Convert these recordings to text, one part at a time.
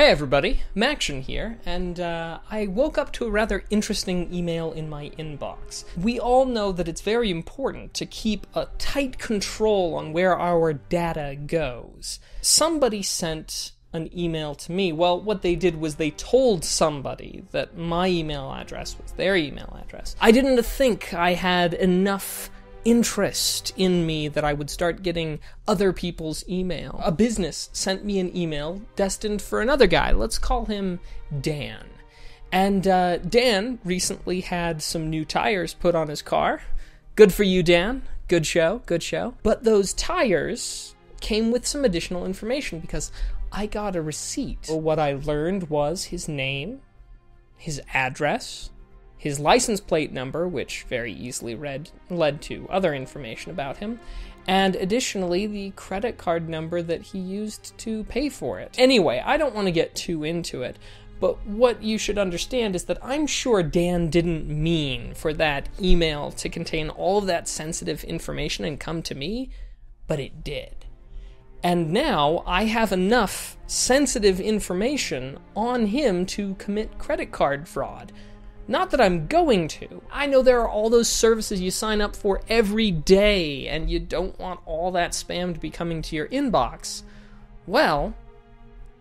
Hey everybody, Maction here, and I woke up to a rather interesting email in my inbox. We all know that it's very important to keep a tight control on where our data goes. Somebody sent an email to me. Well, what they did was they told somebody that my email address was their email address. I didn't think I had enough interest in me that I would start getting other people's email. A business sent me an email destined for another guy. Let's call him Dan. And Dan recently had some new tires put on his car. Good for you, Dan. Good show, good show. But those tires came with some additional information because I got a receipt. What I learned was his name, his address, his license plate number, which very easily led to other information about him, and additionally the credit card number that he used to pay for it. Anyway, I don't want to get too into it, but what you should understand is that I'm sure Dan didn't mean for that email to contain all of that sensitive information and come to me, but it did. And now I have enough sensitive information on him to commit credit card fraud. Not that I'm going to. I know there are all those services you sign up for every day, and you don't want all that spam to be coming to your inbox. Well,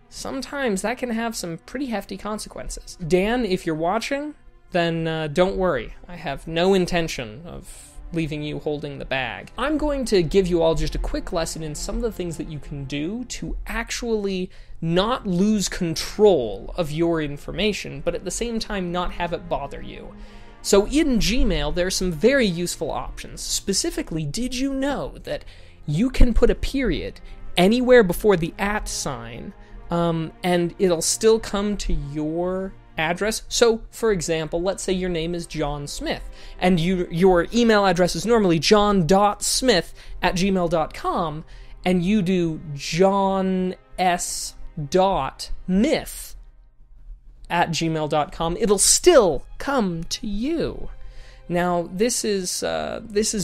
sometimes that can have some pretty hefty consequences. Dan, if you're watching, then don't worry. I have no intention of leaving you holding the bag. I'm going to give you all just a quick lesson in some of the things that you can do to actually not lose control of your information, but at the same time not have it bother you. So in Gmail, there are some very useful options. Specifically, did you know that you can put a period anywhere before the @ sign, and it'll still come to your address? So, for example, let's say your name is John Smith, and your email address is normally john.smith@gmail.com, and you do john.s.myth@gmail.com, it'll still come to you. Now, this is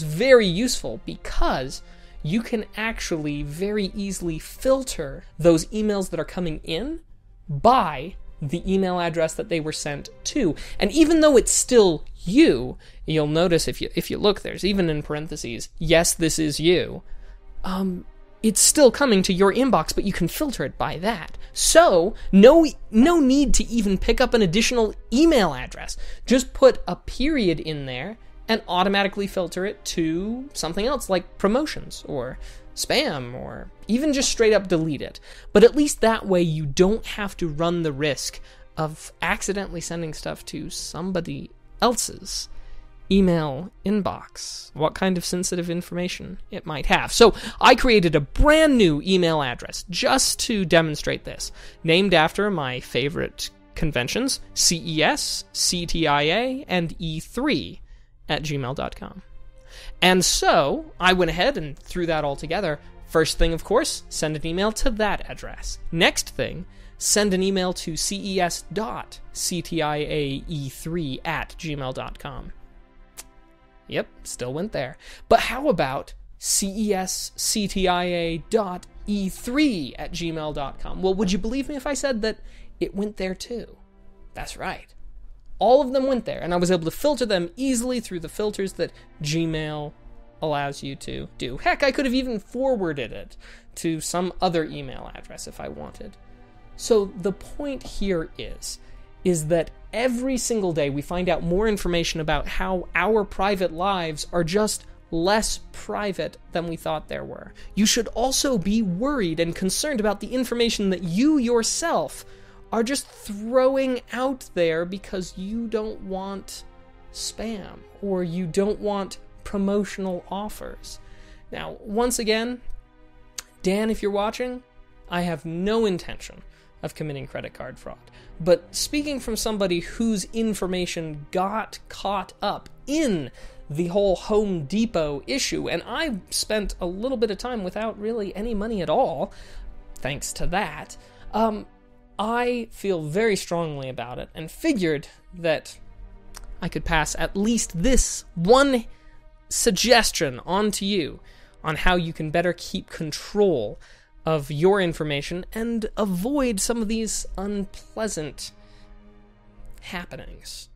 very useful because you can actually very easily filter those emails that are coming in by the email address that they were sent to. And even though it's still you, you'll notice if you look, there's even in parentheses, yes, this is you. It's still coming to your inbox, but you can filter it by that. So, no need to even pick up an additional email address. Just put a period in there and automatically filter it to something else like promotions or spam, or even just straight up delete it. But at least that way you don't have to run the risk of accidentally sending stuff to somebody else's email inbox, what kind of sensitive information it might have. So I created a brand new email address just to demonstrate this, named after my favorite conventions, CES, CTIA, and E3 at gmail.com. And so I went ahead and threw that all together. First thing, of course, send an email to that address. Next thing, send an email to ces.ctiae3@gmail.com. Yep, still went there. But how about cesctia.e3@gmail.com? Well, would you believe me if I said that it went there too? That's right. All of them went there, and I was able to filter them easily through the filters that Gmail allows you to do. Heck, I could have even forwarded it to some other email address if I wanted. So the point here is that every single day we find out more information about how our private lives are just less private than we thought there were. You should also be worried and concerned about the information that you yourself are just throwing out there because you don't want spam or you don't want promotional offers. Now, once again, Dan, if you're watching, I have no intention of committing credit card fraud. But speaking from somebody whose information got caught up in the whole Home Depot issue, and I spent a little bit of time without really any money at all, thanks to that, I feel very strongly about it and figured that I could pass at least this one suggestion on to you on how you can better keep control of your information and avoid some of these unpleasant happenings.